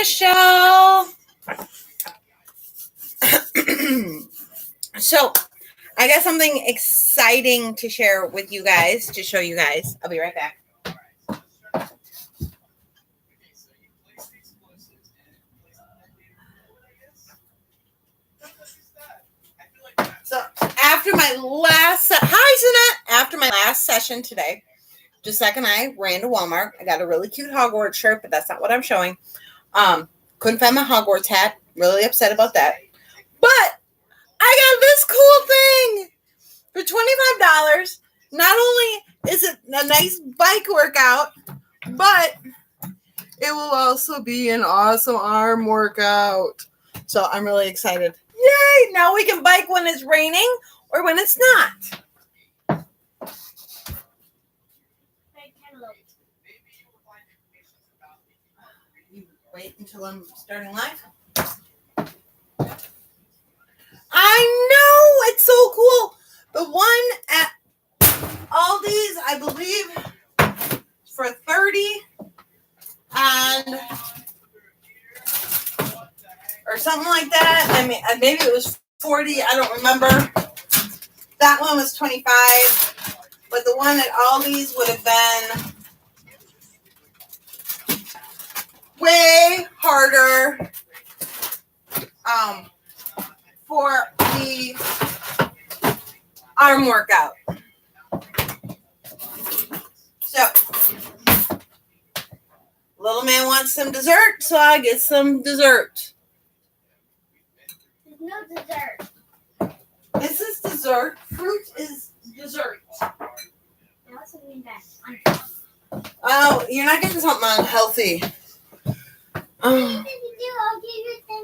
Michelle. So, I got something exciting to share with you guys, to show you guys. I'll be right back. So, after my last after my last session today, just a second, I ran to Walmart. I got a really cute Hogwarts shirt, but that's not what I'm showing. Couldn't find my Hogwarts hat. Really upset about that. But I got this cool thing for $25. Not only is it a nice bike workout, but it will also be an awesome arm workout. So I'm really excited. Yay! Now we can bike when it's raining or when it's not. You wait until I'm starting live. I know! It's so cool. The one at Aldi's, I believe, for $30 and or something like that. I mean, maybe it was $40. I don't remember. That one was $25, but the one at Aldi's would have been way harder for the arm workout. So, little man wants some dessert, so I get some dessert. There's no dessert. This is dessert. Fruit is dessert. What's something that's unhealthy? Oh, you're not getting something unhealthy. I'll give you $10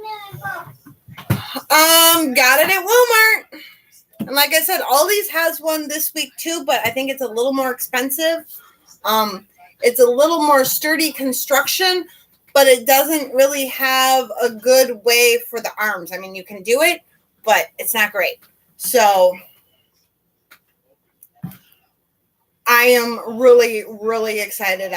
Got it at Walmart. And like I said, Aldi's has one this week too, but I think it's a little more expensive. It's a little more sturdy construction, but it doesn't really have a good way for the arms. I mean, you can do it, but it's not great. So I am really, really excited.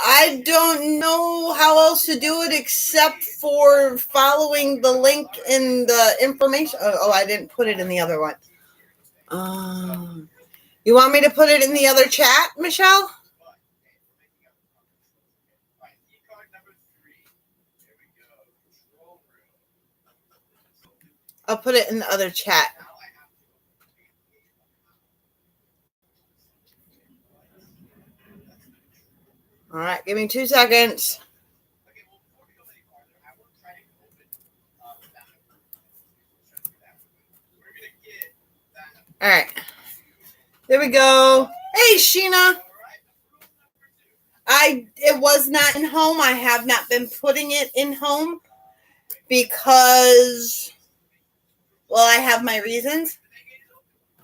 I don't know how else to do it except for following the link in the information. Oh, I didn't put it in the other one. You want me to put it in the other chat, Michelle? I'll put it in the other chat. All right, give me 2 seconds. All right. There we go. Hey, Sheena. It was not in home. I have not been putting it in home because, well, I have my reasons.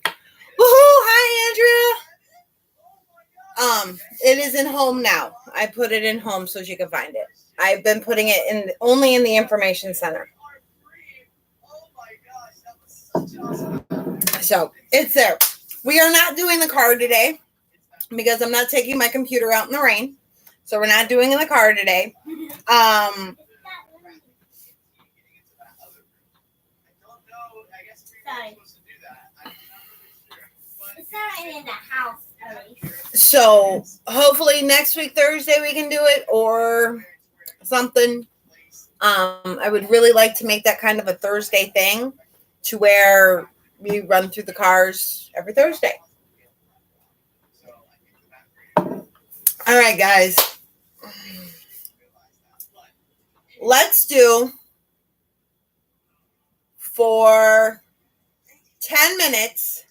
Woohoo! Hi, Andrea. It is in home now. I put it in home so she can find it. I've been putting it only in the information center. So it's there. We are not doing the car today because I'm not taking my computer out in the rain. So we're not doing the car today. Sorry. It's not in the house. So hopefully next week, Thursday, we can do it or something. I would really like to make that kind of a Thursday thing to where we run through the cars every Thursday. All right, guys. Let's do for 10 minutes.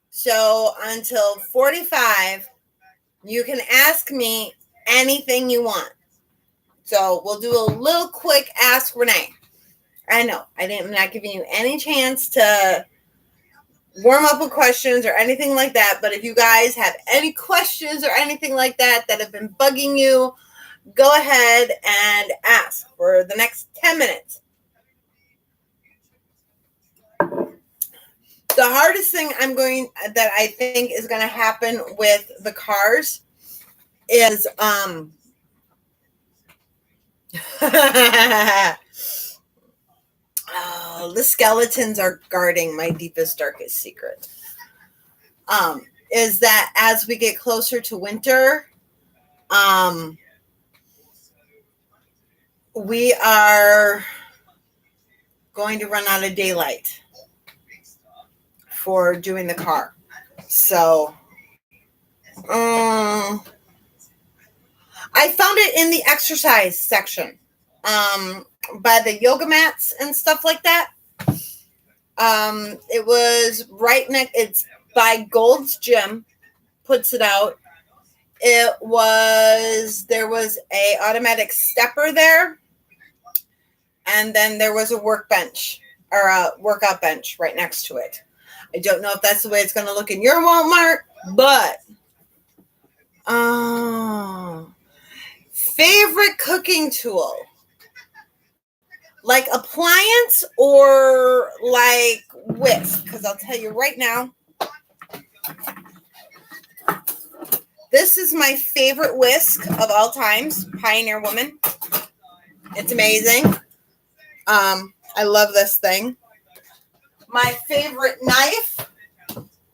So until 45, you can ask me anything you want. So we'll do a little quick Ask Renee. I know I'm not giving you any chance to warm up with questions or anything like that. But if you guys have any questions or anything like that have been bugging you, go ahead and ask for the next 10 minutes. The hardest thing that I think is going to happen with the cars is the skeletons are guarding my deepest, darkest secret. Is that as we get closer to winter, we are going to run out of daylight for doing the car. So, I found it in the exercise section, by the yoga mats and stuff like that. It was right next. It's by Gold's Gym, puts it out. There was a automatic stepper there, and then there was a workbench or a workout bench right next to it. I don't know if that's the way it's going to look in your Walmart, but favorite cooking tool, like appliance or like whisk? Because I'll tell you right now, this is my favorite whisk of all times, Pioneer Woman. It's amazing. I love this thing. My favorite knife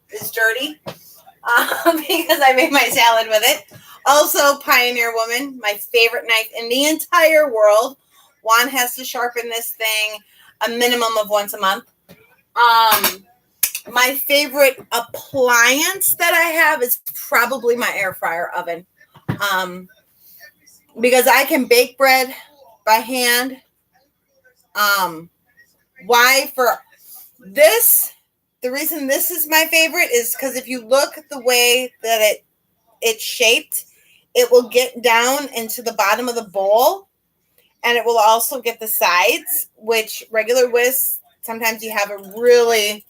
is dirty because I made my salad with it. Also, Pioneer Woman, my favorite knife in the entire world. Juan has to sharpen this thing a minimum of once a month. My favorite appliance that I have is probably my air fryer oven. Because I can bake bread by hand. Why? For this, the reason this is my favorite is because if you look at the way that it's shaped, it will get down into the bottom of the bowl, and it will also get the sides, which regular whisks, sometimes you have a really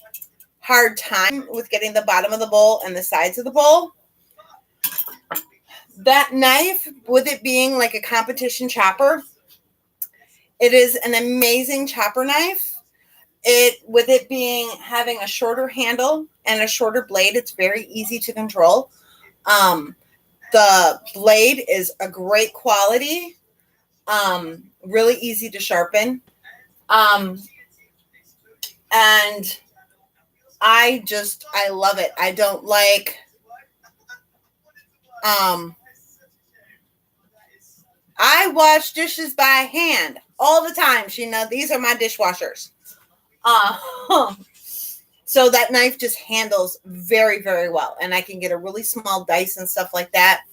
hard time with getting the bottom of the bowl and the sides of the bowl. That knife, with it being like a competition chopper, it is an amazing chopper knife. With it having a shorter handle and a shorter blade, it's very easy to control. The blade is a great quality, really easy to sharpen. And I love it. I don't like, I wash dishes by hand all the time. These are my dishwashers. So that knife just handles very, very well. And I can get a really small dice and stuff like that.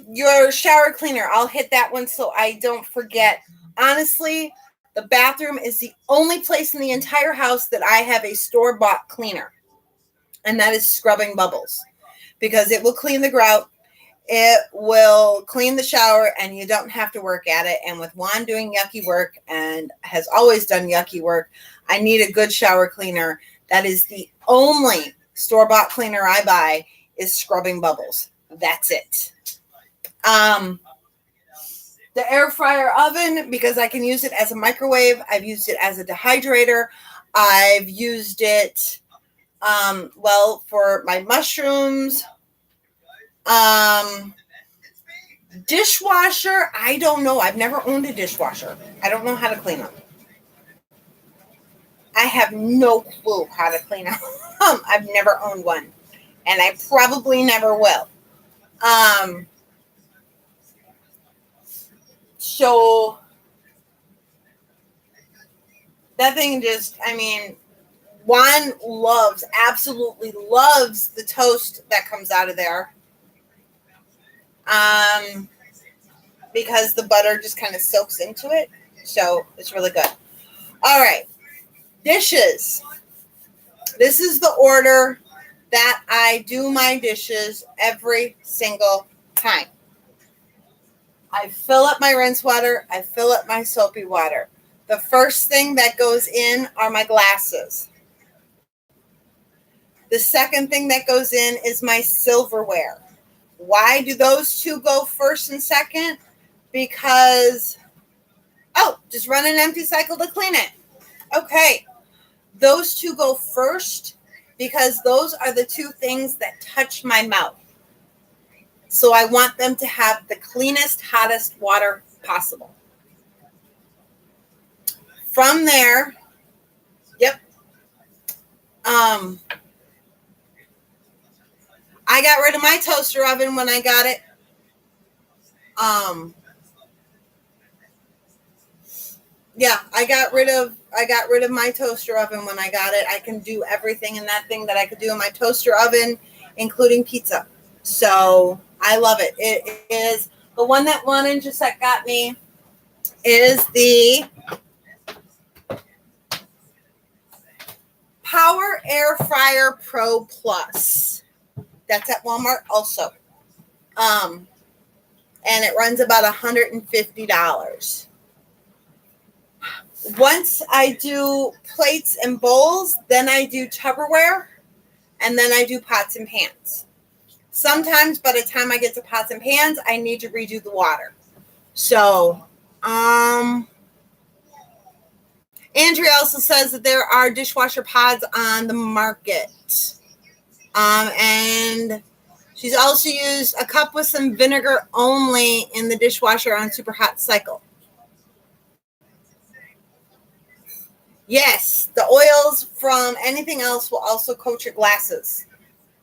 Your shower cleaner, I'll hit that one so I don't forget. Honestly, the bathroom is the only place in the entire house that I have a store-bought cleaner. And that is Scrubbing Bubbles. Because it will clean the grout. It will clean the shower, and you don't have to work at it. And with Juan doing yucky work and has always done yucky work, I need a good shower cleaner. That is the only store-bought cleaner I buy is Scrubbing Bubbles. That's it. The air fryer oven, because I can use it as a microwave. I've used it as a dehydrator. I've used it, for my mushrooms. Dishwasher, I don't know. I've never owned a dishwasher. I don't know how to clean them. I have no clue how to clean them. I've never owned one, and I probably never will. So that thing Juan absolutely loves the toast that comes out of there. Because the butter just kind of soaks into it. So it's really good. All right. Dishes. This is the order that I do my dishes every single time. I fill up my rinse water. I fill up my soapy water. The first thing that goes in are my glasses. The second thing that goes in is my silverware. Why do those two go first and second? Because Oh, just run an empty cycle to clean it. Okay. Those two go first because those are the two things that touch my mouth. So I want them to have the cleanest, hottest water possible. From there, yep. I got rid of my toaster oven when I got it. Yeah, I got rid of my toaster oven when I got it. I can do everything in that thing that I could do in my toaster oven, including pizza. So I love it. It is the one that Juan and Gisette got me is the Power Air Fryer Pro Plus. That's at Walmart also. And it runs about $150. Once I do plates and bowls, then I do Tupperware, and then I do pots and pans. Sometimes by the time I get to pots and pans, I need to redo the water. So, Andrea also says that there are dishwasher pods on the market. And she's also used a cup with some vinegar only in the dishwasher on super hot cycle. Yes, the oils from anything else will also coat your glasses.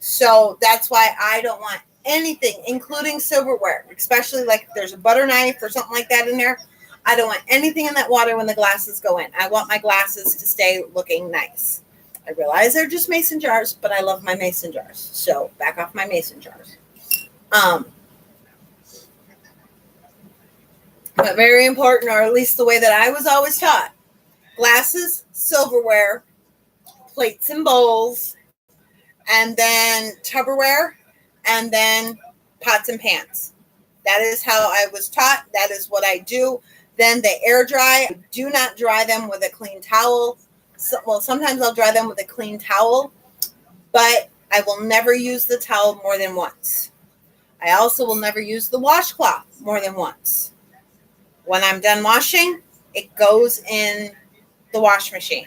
So that's why I don't want anything, including silverware, especially like if there's a butter knife or something like that in there. I don't want anything in that water when the glasses go in. I want my glasses to stay looking nice. I realize they're just mason jars, but I love my mason jars. So back off my mason jars. But very important, or at least the way that I was always taught. Glasses, silverware, plates and bowls, and then Tupperware, and then pots and pans. That is how I was taught. That is what I do. Then they air dry. I do not dry them with a clean towel. Well, sometimes I'll dry them with a clean towel, but I will never use the towel more than once. I also will never use the washcloth more than once. When I'm done washing, it goes in the wash machine.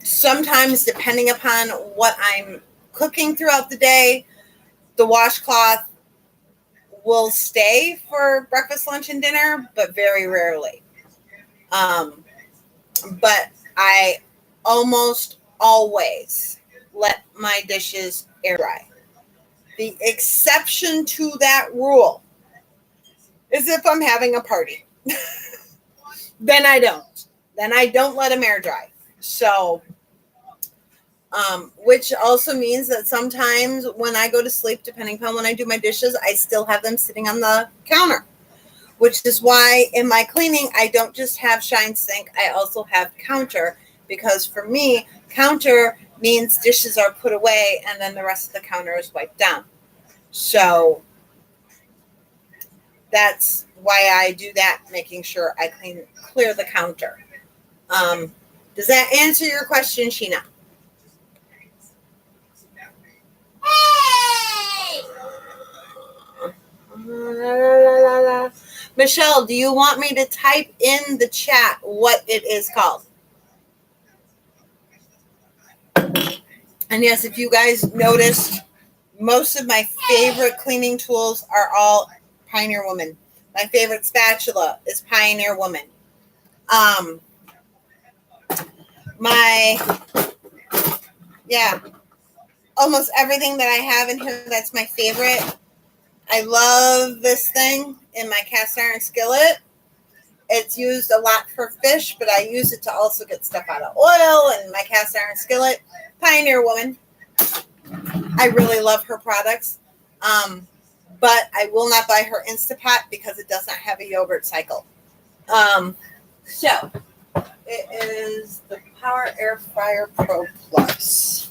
Sometimes, depending upon what I'm cooking throughout the day, the washcloth will stay for breakfast, lunch, and dinner, but very rarely. But I almost always let my dishes air dry. The exception to that rule is if I'm having a party. Then I don't. Then I don't let them air dry. So, which also means that sometimes when I go to sleep, depending upon when I do my dishes, I still have them sitting on the counter. Which is why in my cleaning, I don't just have shine sink. I also have counter. Because for me, counter means dishes are put away and then the rest of the counter is wiped down. So that's why I do that, making sure I clear the counter. Does that answer your question, Sheena? Hey! Michelle, do you want me to type in the chat what it is called? And yes, if you guys noticed, most of my favorite cleaning tools are all Pioneer Woman. My favorite spatula is Pioneer Woman. Almost everything that I have in here that's my favorite. I love this thing in my cast iron skillet. It's used a lot for fish, but I use it to also get stuff out of oil and my cast iron skillet. Pioneer Woman. I really love her products. But I will not buy her Instapot because it does not have a yogurt cycle. So it is the Power Air Fryer Pro Plus.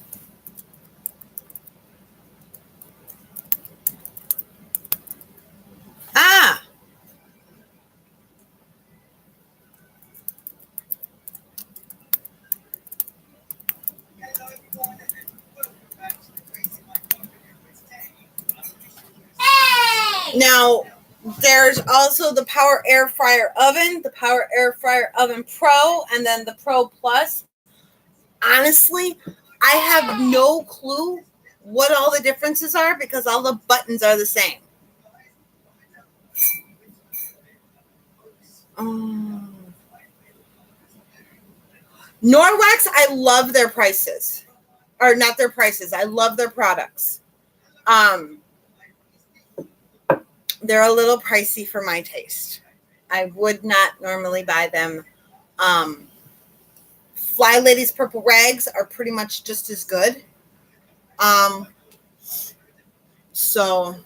Now, There's also the Power Air Fryer Oven, the Power Air Fryer Oven Pro, and then the Pro Plus. Honestly, I have no clue what all the differences are because all the buttons are the same. Norwex, I love their prices. Or not their prices. I love their products. They're a little pricey for my taste. I would not normally buy them. Fly Lady's Purple Rags are pretty much just as good. So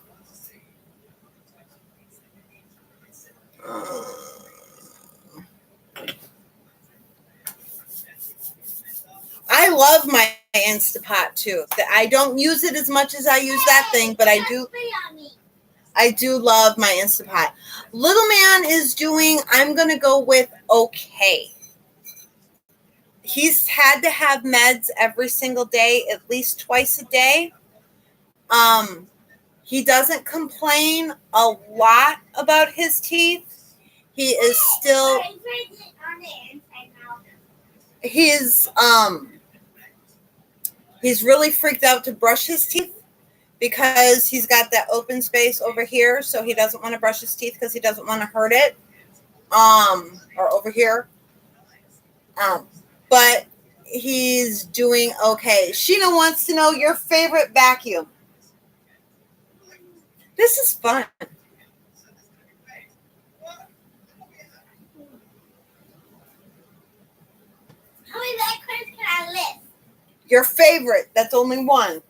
I love my Instapot too. I don't use it as much as I use that thing, but I do love my Instapot. Little man is doing, I'm going to go with okay. He's had to have meds every single day, at least twice a day. He doesn't complain a lot about his teeth. He is still, he's really freaked out to brush his teeth because he's got that open space over here, so he doesn't want to brush his teeth because he doesn't want to hurt it. Or over here. But he's doing okay. Sheena wants to know your favorite vacuum. This is fun. How many vacuums can I lift? Your favorite. That's only one.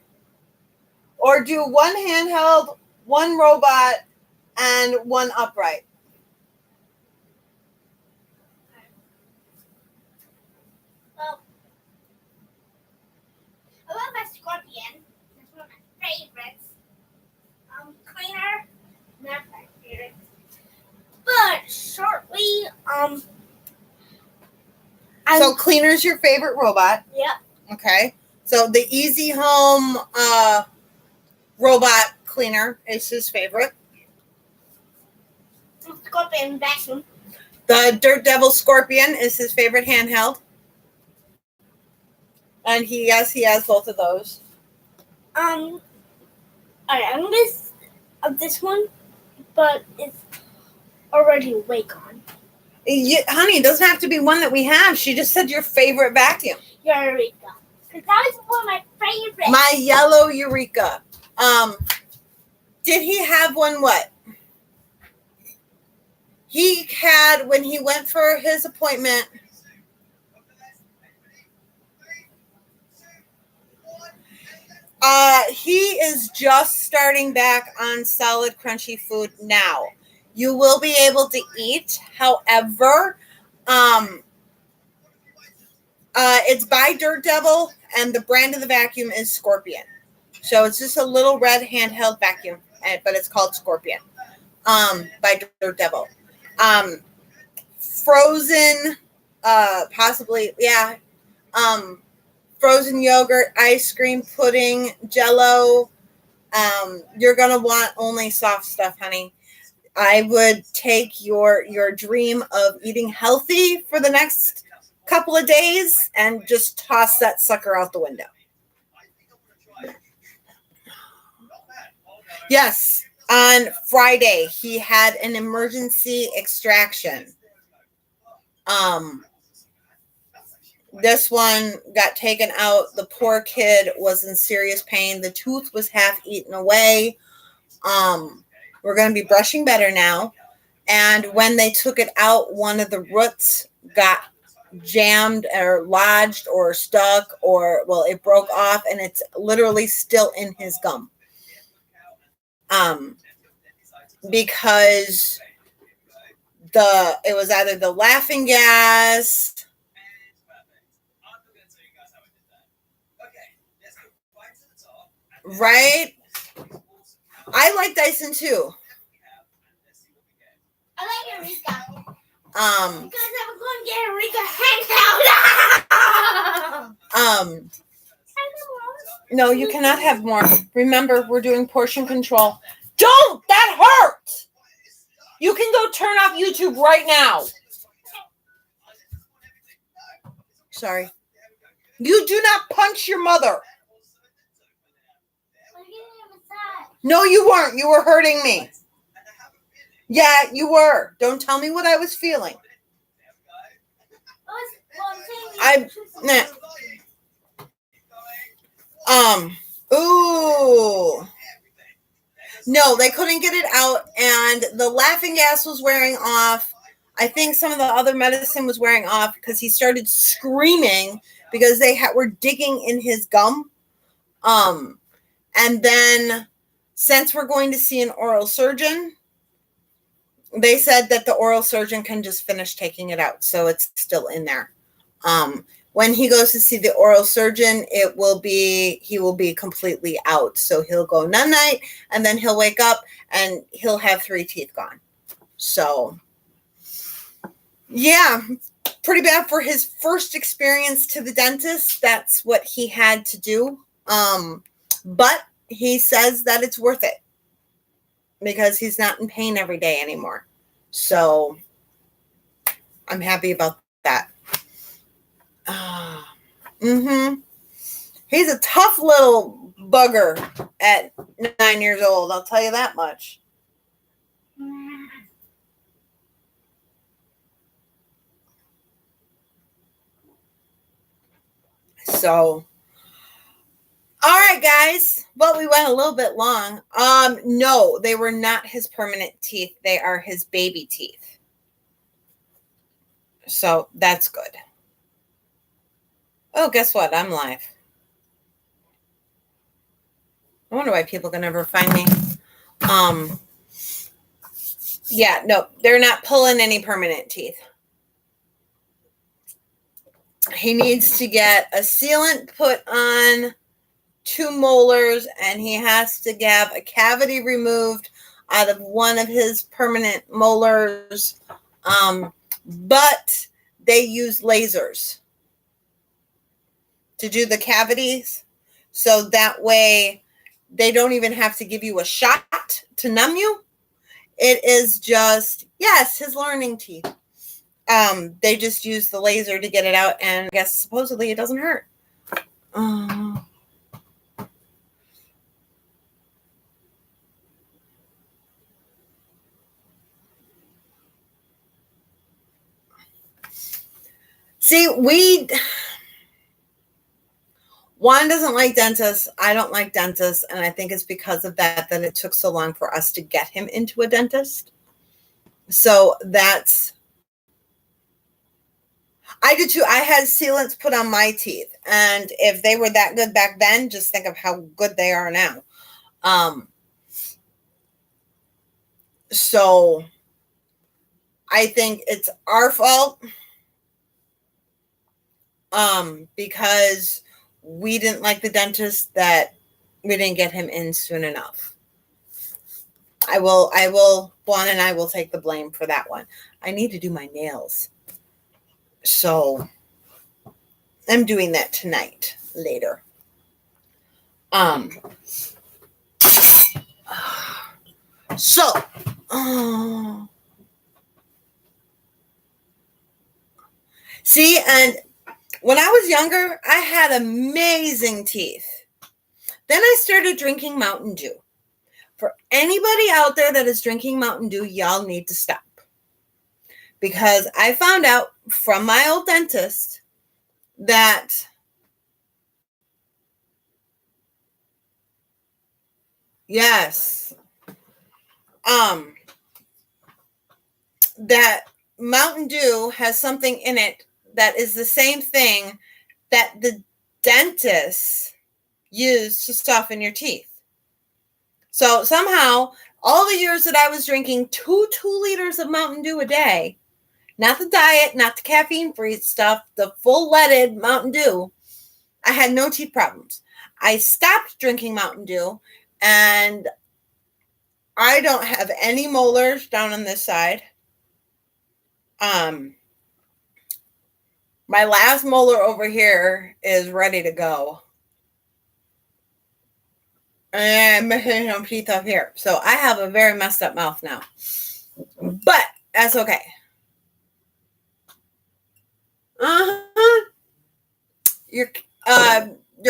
Or do one handheld, one robot, and one upright. Well, I love my Scorpion. It's one of my favorites. Cleaner, not my favorite. But shortly, So cleaner's your favorite robot. Yep. Okay. So the Easy Home robot cleaner is his favorite. Scorpion vacuum. The Dirt Devil Scorpion is his favorite handheld. And he has both of those. Alright, I'm gonna of this one, but it's already way gone. Honey, it doesn't have to be one that we have. She just said your favorite vacuum. Eureka. Because that was one of my favorites. My yellow Eureka. Did he have one what? He had, when he went for his appointment, he is just starting back on solid crunchy food now. You will be able to eat. However, it's by Dirt Devil, and the brand of the vacuum is Scorpion. So it's just a little red handheld vacuum, but it's called Scorpion by Dirt Devil. Frozen, possibly, yeah. Frozen yogurt, ice cream, pudding, Jell-O. You're going to want only soft stuff, honey. I would take your dream of eating healthy for the next couple of days and just toss that sucker out the window. Yes, on Friday, he had an emergency extraction. This one got taken out. The poor kid was in serious pain. The tooth was half eaten away. We're going to be brushing better now. And when they took it out, one of the roots got jammed or lodged or stuck or, well, it broke off, and it's literally still in his gum. Because it was either the laughing gas, right? I like Dyson too. I like Eureka. Because I'm going to get Eureka handheld. No, you cannot have more. Remember, we're doing portion control. Don't! That hurt! You can go turn off YouTube right now. Sorry. You do not punch your mother. No, you weren't. You were hurting me. Yeah, you were. Don't tell me what I was feeling. Ooh. No, they couldn't get it out, and the laughing gas was wearing off. I think some of the other medicine was wearing off because he started screaming because they were digging in his gum. And then since we're going to see an oral surgeon, they said that the oral surgeon can just finish taking it out, so it's still in there. When he goes to see the oral surgeon, he will be completely out. So he'll go night, and then he'll wake up and he'll have 3 teeth gone. So, yeah, pretty bad for his first experience to the dentist. That's what he had to do. But he says that it's worth it because he's not in pain every day anymore. So I'm happy about that. He's a tough little bugger at 9 years old. I'll tell you that much. So, all right, guys. Well, we went a little bit long. No, they were not his permanent teeth. They are his baby teeth. So that's good. Oh, guess what? I'm live. I wonder why people can never find me. Yeah, no, they're not pulling any permanent teeth. He needs to get a sealant put on 2 molars, and he has to have a cavity removed out of one of his permanent molars. But they use lasers to do the cavities. So that way they don't even have to give you a shot to numb you. It is just, yes, his learning teeth. They just use the laser to get it out, and I guess supposedly it doesn't hurt. See, Juan doesn't like dentists. I don't like dentists, and I think it's because of that it took so long for us to get him into a dentist. So I did too. I had sealants put on my teeth, and if they were that good back then, just think of how good they are now. So I think it's our fault, because we didn't like the dentist, that we didn't get him in soon enough. Juan and I will take the blame for that one. I need to do my nails. So I'm doing that tonight, later. So, see, and when I was younger, I had amazing teeth. Then I started drinking Mountain Dew. For anybody out there that is drinking Mountain Dew, y'all need to stop. Because I found out from my old dentist that yes, that Mountain Dew has something in it that is the same thing that the dentists use to soften your teeth. So somehow, all the years that I was drinking 2 liters of Mountain Dew a day, not the diet, not the caffeine-free stuff, the full leaded Mountain Dew, I had no teeth problems. I stopped drinking Mountain Dew, and I don't have any molars down on this side. My last molar over here is ready to go. And I'm missing some teeth up here. So I have a very messed up mouth now. But that's okay. Uh-huh. Your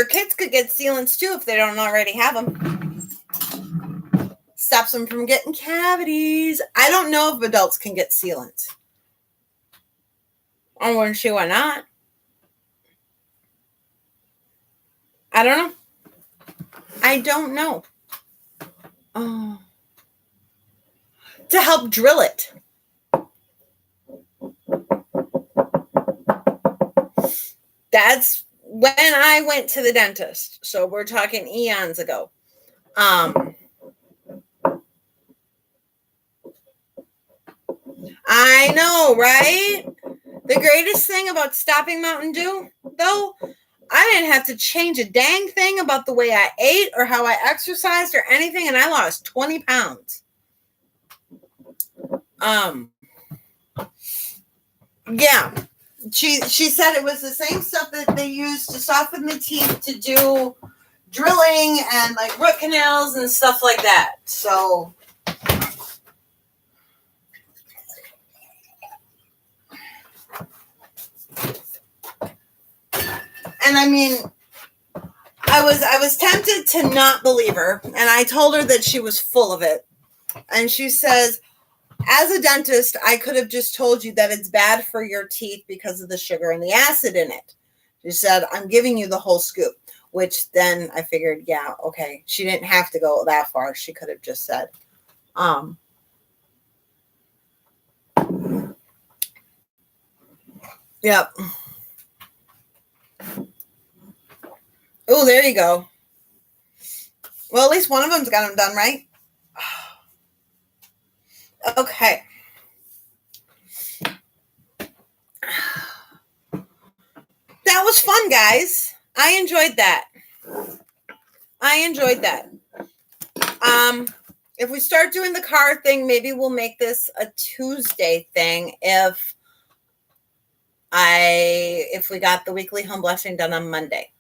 kids could get sealants too if they don't already have them. Stops them from getting cavities. I don't know if adults can get sealants. I wouldn't see why not. I don't know. I don't know. Oh. To help drill it. That's when I went to the dentist. So we're talking eons ago. I know, right? The greatest thing about stopping Mountain Dew, though, I didn't have to change a dang thing about the way I ate or how I exercised or anything, and I lost 20 pounds. Yeah. She said it was the same stuff that they used to soften the teeth to do drilling and like root canals and stuff like that. So and I mean I was tempted to not believe her, and I told her that she was full of it. And she says, as a dentist, I could have just told you that it's bad for your teeth because of the sugar and the acid in it. She said, I'm giving you the whole scoop, which then I figured, yeah, okay. She didn't have to go that far. She could have just said, yep. Oh, there you go. Well, at least one of them's got them done, right? Okay. That was fun, guys. I enjoyed that. If we start doing the car thing, maybe we'll make this a Tuesday thing if we got the weekly home blessing done on Monday.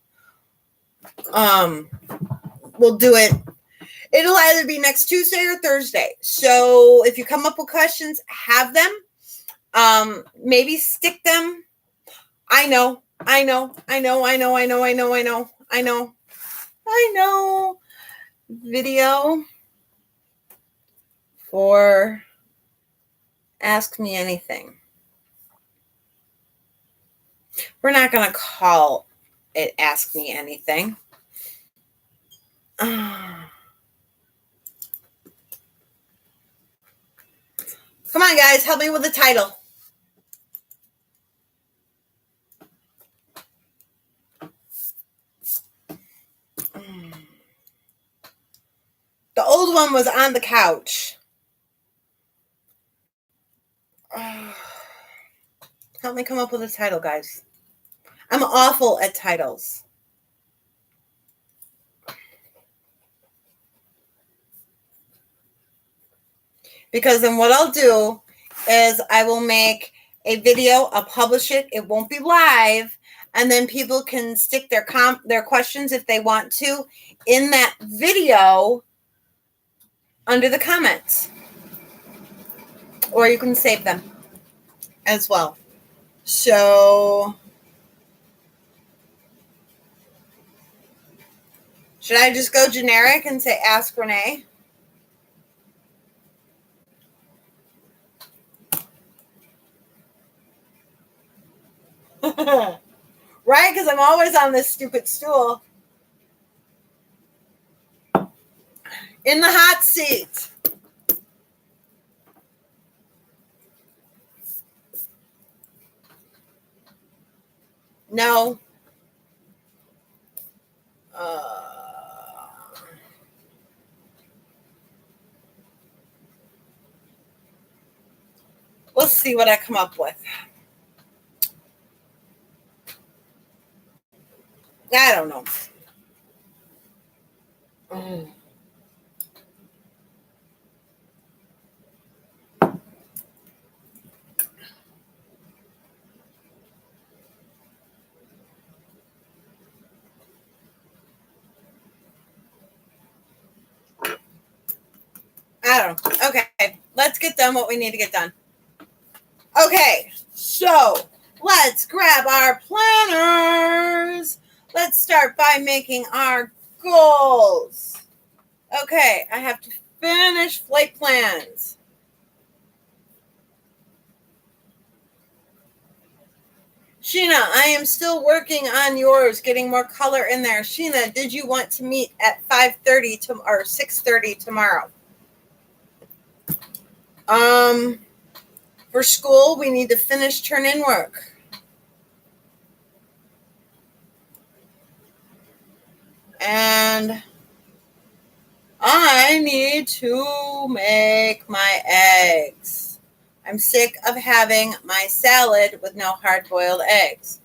We'll do it. It'll either be next Tuesday or Thursday. So if you come up with questions, have them. Maybe stick them. I know. Video for Ask Me Anything. We're not going to call it Ask Me Anything. Come on, guys. Help me with the title. The old one was on the couch. Help me come up with a title, guys. I'm awful at titles. Because then what I'll do is I will make a video, I'll publish it, it won't be live, and then people can stick their questions if they want to in that video under the comments. Or you can save them as well. So should I just go generic and say Ask Renee? Right? Because I'm always on this stupid stool. In the hot seat. No. Let's see what I come up with. I don't know. I don't know. Okay. let's get done what we need to get done. Okay, so let's grab our planners. Let's start by making our goals. Okay, I have to finish flight plans. Sheena, I am still working on yours, getting more color in there. Sheena, did you want to meet at 5:30 or 6:30 tomorrow? For school, we need to finish turn-in work. And I need to make my eggs. I'm sick of having my salad with no hard-boiled eggs.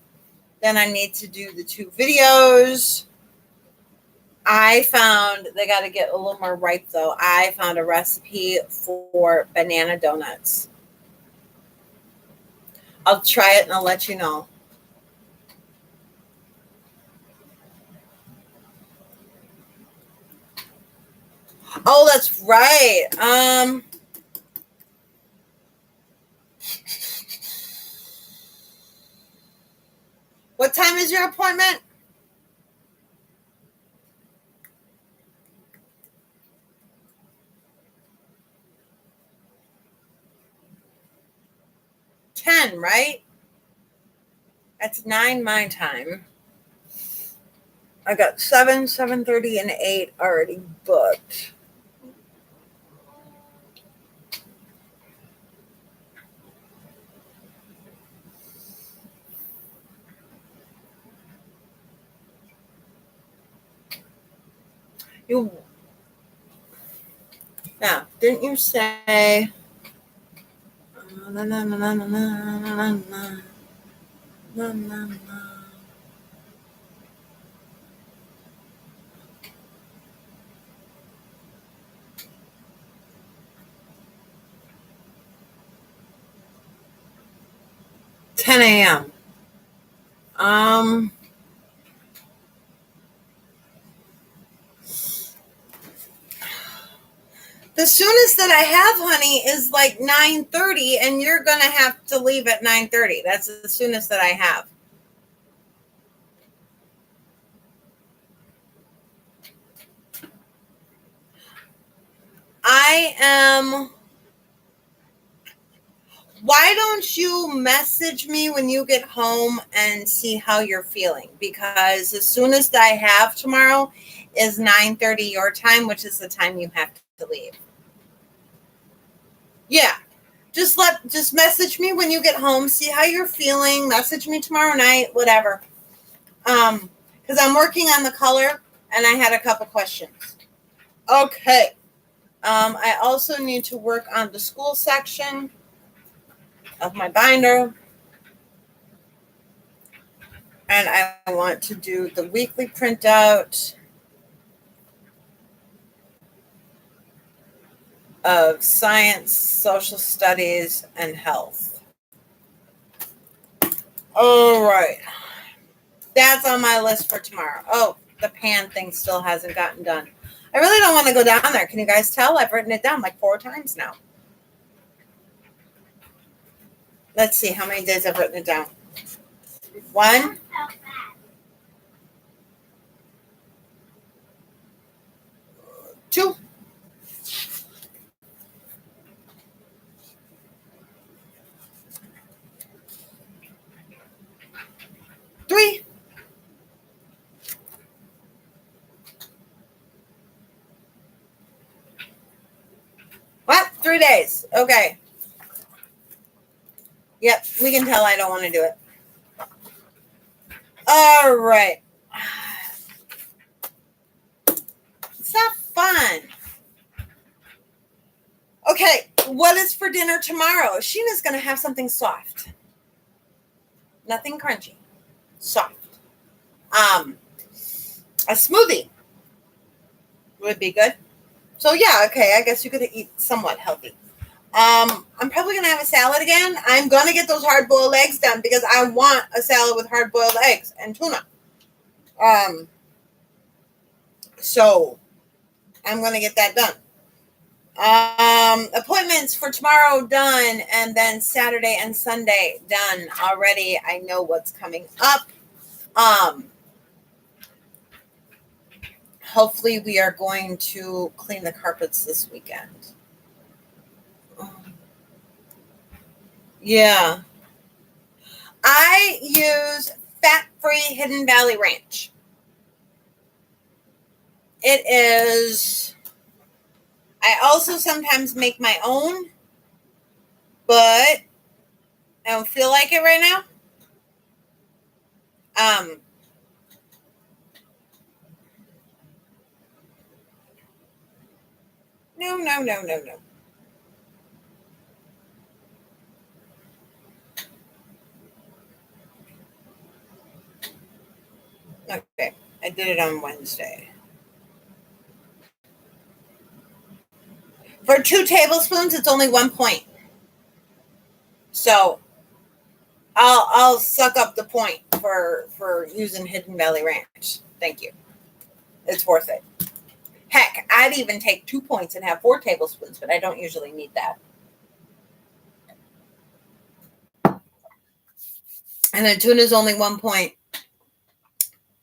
Then I need to do the 2 videos. I found, they got to get a little more ripe though. I found a recipe for banana donuts. I'll try it and I'll let you know. Oh, that's right. What time is your appointment? 10, right? That's 9 my time. I got 7, 7:30, and 8 already booked. Now, didn't you say? Na, na, na, na, na, na, na, na, na, na. $10 a.m. The soonest that I have, honey, is like 9:30, and you're gonna have to leave at 9:30. That's the soonest that I have. I am. Why don't you message me when you get home and see how you're feeling? Because the soonest I have tomorrow is 9:30 your time, which is the time you have to leave. Yeah. Just message me when you get home, see how you're feeling, message me tomorrow night, whatever. Because I'm working on the color and I had a couple questions. Okay. I also need to work on the school section of my binder. And I want to do the weekly printout of science, social studies, and health. All right. That's on my list for tomorrow. Oh, the pan thing still hasn't gotten done. I really don't want to go down there. Can you guys tell? I've written it down like 4 times now. Let's see how many days I've written it down. 1, 2, 3, 3 days. Okay. Yep, we can tell I don't want to do it. All right. It's not fun. Okay, what is for dinner tomorrow? Sheena's going to have something soft. Nothing crunchy. Soft. A smoothie would be good. So yeah, okay, I guess you could eat somewhat healthy. I'm probably going to have a salad again. I'm going to get those hard-boiled eggs done because I want a salad with hard-boiled eggs and tuna. So I'm going to get that done. Appointments for tomorrow done, and then Saturday and Sunday done already. I know what's coming up. Hopefully we are going to clean the carpets this weekend. Yeah. I use fat-free Hidden Valley Ranch. It is, I also sometimes make my own, but I don't feel like it right now. No. Okay, I did it on Wednesday. For 2 tablespoons, it's only 1 point. So I'll suck up the point for using Hidden Valley Ranch. Thank you. It's worth it. Heck, I'd even take 2 points and have 4 tablespoons, but I don't usually need that. And then tuna is only 1 point.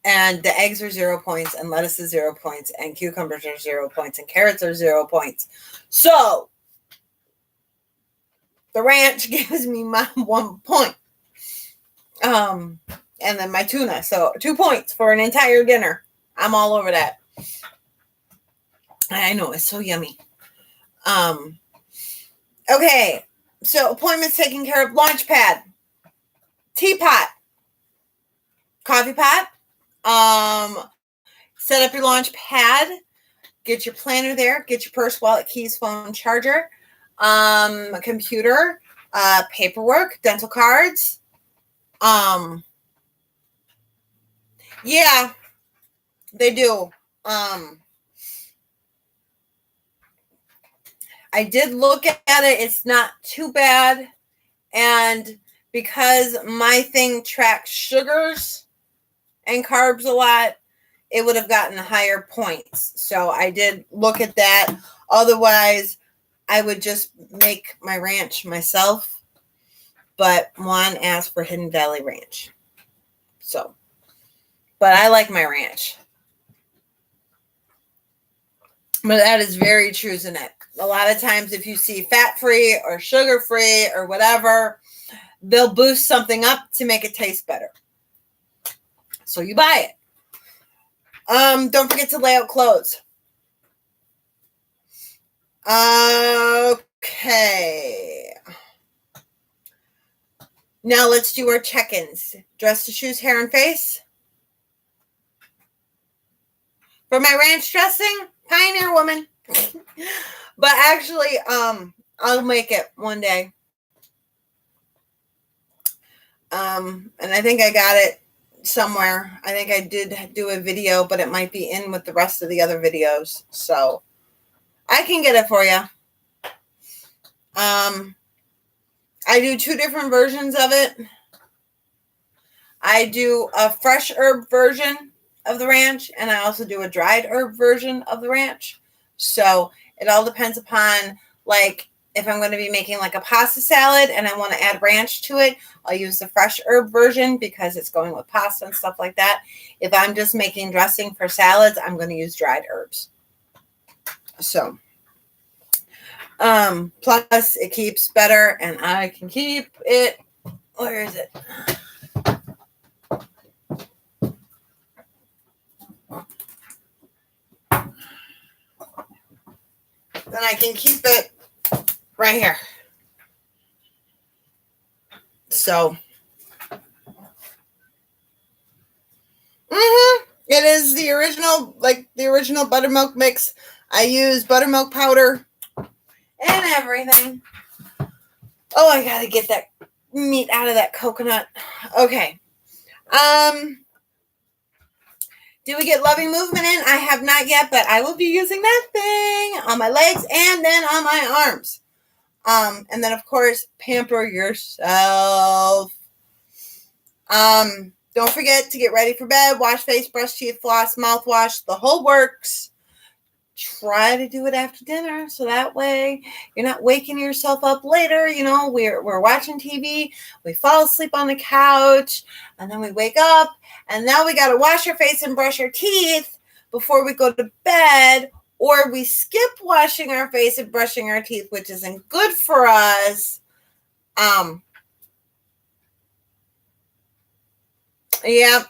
And the eggs are 0 points, and lettuce is 0 points, and cucumbers are 0 points, and carrots are 0 points. So the ranch gives me my 1 point. And then my tuna. So 2 points for an entire dinner. I'm all over that. I know, it's so yummy. Okay, so appointments taken care of. Launch pad, teapot, coffee pot. Set up your launch pad. Get your planner there. Get your purse, wallet, keys, phone, charger, a computer, paperwork, dental cards. Yeah, they do. I did look at it. It's not too bad. And because my thing tracks sugars and carbs a lot, it would have gotten higher points. So I did look at that. Otherwise, I would just make my ranch myself. But Juan asked for Hidden Valley Ranch. So, but I like my ranch. But that is very true, Zanette. A lot of times if you see fat-free or sugar-free or whatever, they'll boost something up to make it taste better. So you buy it. Don't forget to lay out clothes. Okay. Now let's do our check-ins. Dress to shoes, hair, and face. For my ranch dressing, Pioneer Woman. But actually, I'll make it one day. And I think I got it somewhere. I think I did do a video, but it might be in with the rest of the other videos. So I can get it for you. I do 2 different versions of it. I do a fresh herb version of the ranch, and I also do a dried herb version of the ranch. So it all depends upon, like, if I'm going to be making like a pasta salad and I want to add ranch to it, I'll use the fresh herb version because it's going with pasta and stuff like that. If I'm just making dressing for salads, I'm going to use dried herbs. So, plus it keeps better, and I can keep it. Where is it? Then I can keep it right here. So, it is the original, like the original buttermilk mix. I use buttermilk powder and everything. Oh, I gotta get that meat out of that coconut. Okay. Did we get loving movement in? I have not yet, but I will be using that thing on my legs and then on my arms. And then of course, pamper yourself. Don't forget to get ready for bed. Wash face, brush teeth, floss, mouthwash, the whole works. try to do it after dinner, so that way you're not waking yourself up later. We're watching TV, we fall asleep on the couch, and then we wake up, and now we got to wash our face and brush our teeth before we go to bed, or we skip washing our face and brushing our teeth, which isn't good for us. Yep.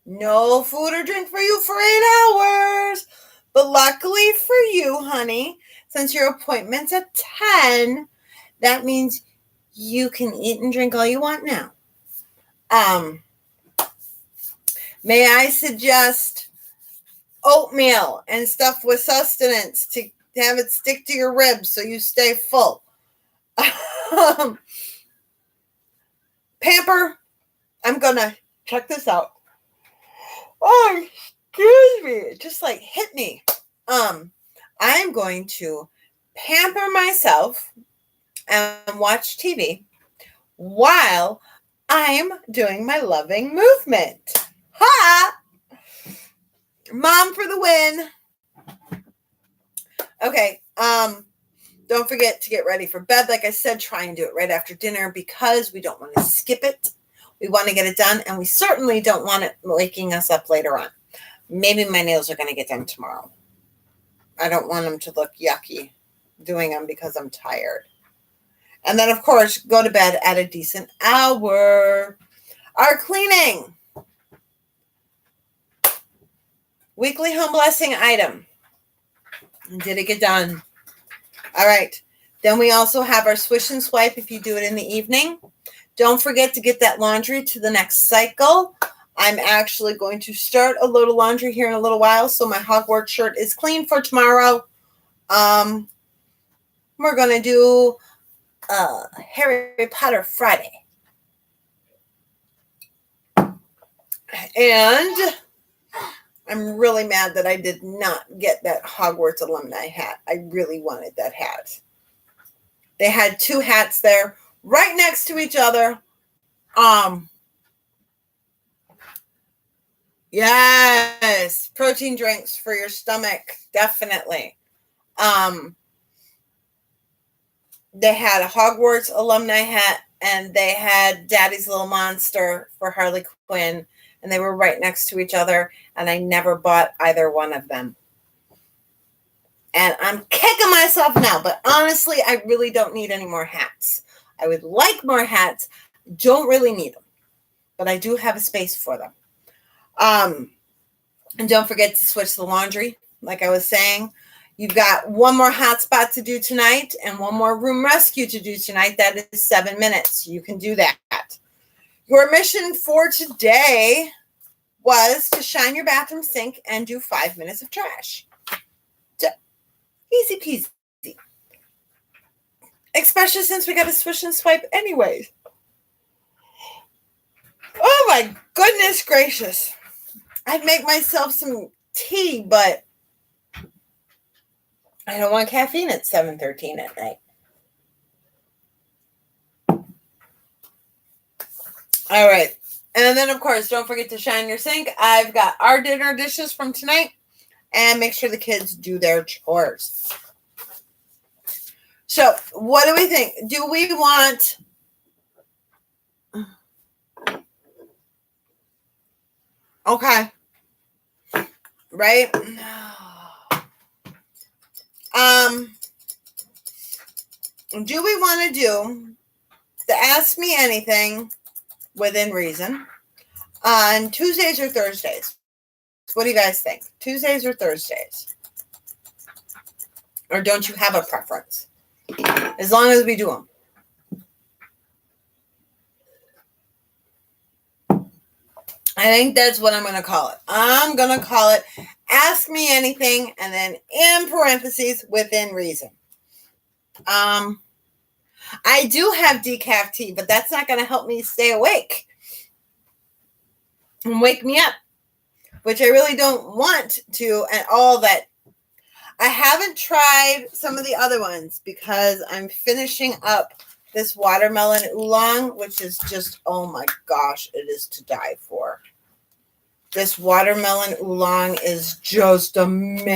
No food or drink for you for 8 hours. But luckily for you, honey, since your appointment's at 10, that means you can eat and drink all you want now. May I suggest oatmeal and stuff with sustenance to have it stick to your ribs so you stay full. Pamper, I'm going to check this out. Oh, excuse me. It just like hit me. I'm going to pamper myself and watch TV while I'm doing my loving movement. Ha! Mom for the win. Okay. Don't forget to get ready for bed. Like I said, try and do it right after dinner because we don't want to skip it. We want to get it done, and we certainly don't want it waking us up later on. Maybe my nails are going to get done tomorrow. I don't want them to look yucky doing them because I'm tired. And then, of course, go to bed at a decent hour. Our cleaning. Weekly home blessing item. Did it get done? All right. Then we also have our swish and swipe if you do it in the evening. Don't forget to get that laundry to the next cycle. I'm actually going to start a load of laundry here in a little while, so my Hogwarts shirt is clean for tomorrow. We're going to do Harry Potter Friday. And I'm really mad that I did not get that Hogwarts alumni hat. I really wanted that hat. They had 2 hats there right next to each other. Yes, protein drinks for your stomach, definitely. They had a Hogwarts alumni hat, and they had Daddy's Little Monster for Harley Quinn, and they were right next to each other, and I never bought either one of them. And I'm kicking myself now, but honestly, I really don't need any more hats. I would like more hats. Don't really need them, but I do have a space for them. And don't forget to switch the laundry. Like I was saying, you've got one more hot spot to do tonight and one more room rescue to do tonight. That is 7 minutes. You can do that. Your mission for today was to shine your bathroom sink and do 5 minutes of trash. So, easy peasy. Especially since we got to swish and swipe anyways. Oh my goodness gracious. I'd make myself some tea, but I don't want caffeine at 7:13 at night. All right. And then, of course, don't forget to shine your sink. I've got our dinner dishes from tonight. And make sure the kids do their chores. So, what do we think? Do we want... Okay. Right? Do we want to do the Ask Me Anything within reason on Tuesdays or Thursdays? What do you guys think? Tuesdays or Thursdays? Or don't you have a preference? As long as we do them. I think that's what I'm going to call it. I'm going to call it Ask Me Anything, and then in parentheses, within reason. I do have decaf tea, but that's not going to help me stay awake and wake me up, which I really don't want to at all. That I haven't tried some of the other ones because I'm finishing up this watermelon oolong, which is just, oh my gosh, it is to die for. This watermelon oolong is just amazing.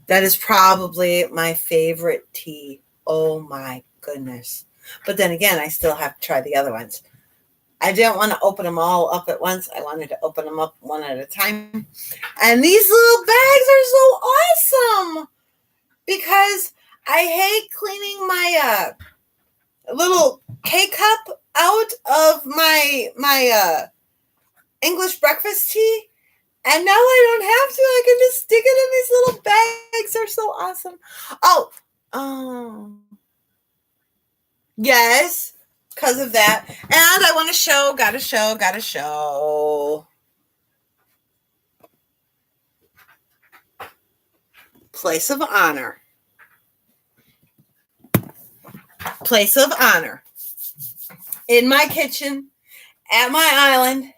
That is probably my favorite tea. Oh my goodness. But then again, I still have to try the other ones. I didn't want to open them all up at once. I wanted to open them up one at a time. And these little bags are so awesome because I hate cleaning my little K-cup out of my English breakfast tea. And now I don't have to. I can just stick it in these little bags. They're so awesome. Oh, yes, because of that. And I want to show, gotta show. Place of honor. Place of honor. In my kitchen, at my island,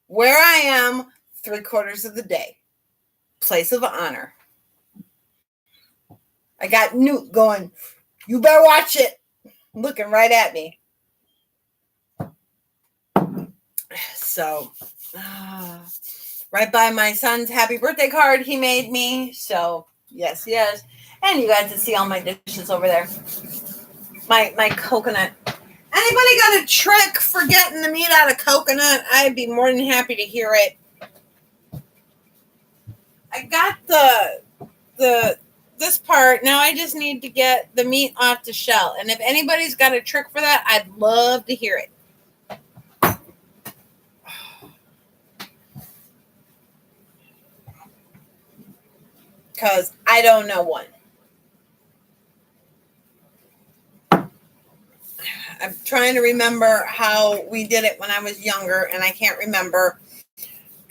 where I am 3/4 of the day. Place of honor. I got Newt going, you better watch it. Looking right at me. So, right by my son's happy birthday card he made me. So, yes. And you got to see all my dishes over there. My coconut. Anybody got a trick for getting the meat out of coconut? I'd be more than happy to hear it. I got this part. Now I just need to get the meat off the shell. And if anybody's got a trick for that, I'd love to hear it. Because I don't know one. I'm trying to remember how we did it when I was younger, and I can't remember.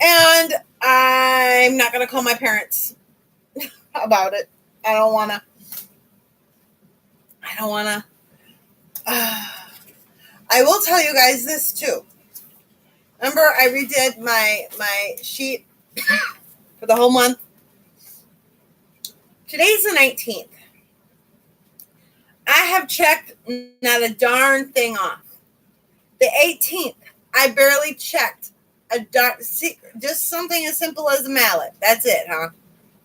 And I'm not going to call my parents about it. I don't want to. I will tell you guys this too. Remember, I redid my sheet for the whole month. Today's the 19th. I have checked not a darn thing off. The 18th, I barely checked just something as simple as a mallet. That's it, huh?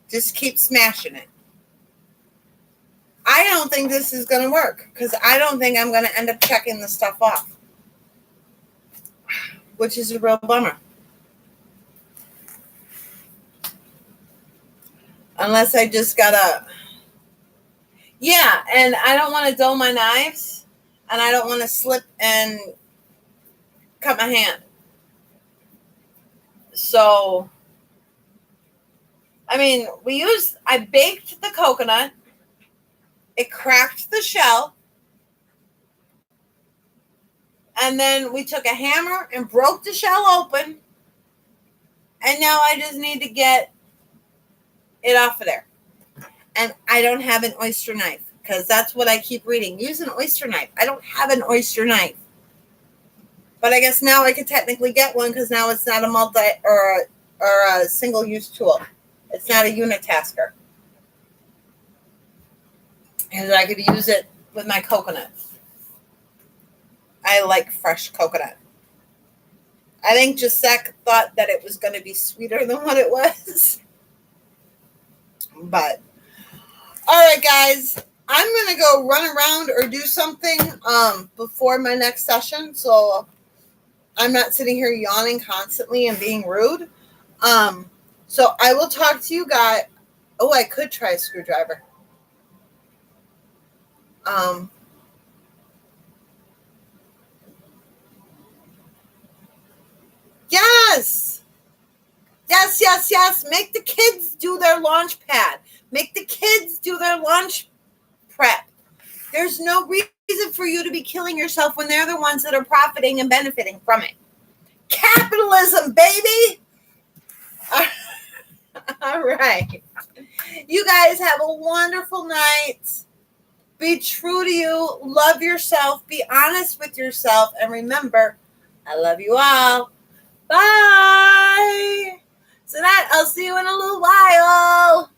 Just keep smashing it. I don't think this is going to work because I don't think I'm going to end up checking the stuff off, which is a real bummer. Unless I just got to... Yeah, and I don't want to dull my knives, and I don't want to slip and cut my hand. So, I mean, I baked the coconut. It cracked the shell. And then we took a hammer and broke the shell open. And now I just need to get it off of there. And I don't have an oyster knife because that's what I keep reading. Use an oyster knife. I don't have an oyster knife. But I guess now I could technically get one because now it's not a multi or a single-use tool. It's not a unitasker. And I could use it with my coconut. I like fresh coconut. I think Jacek thought that it was going to be sweeter than what it was. But, all right, guys. I'm going to go run around or do something before my next session. So I'm not sitting here yawning constantly and being rude. So I will talk to you guys. Oh, I could try a screwdriver. Yes. Make the kids do their launch pad. Make the kids do their launch prep. There's no reason for you to be killing yourself when they're the ones that are profiting and benefiting from it. Capitalism, baby. All right. You guys have a wonderful night. Be true to you. Love yourself. Be honest with yourself. And remember, I love you all. Bye. So that I'll see you in a little while.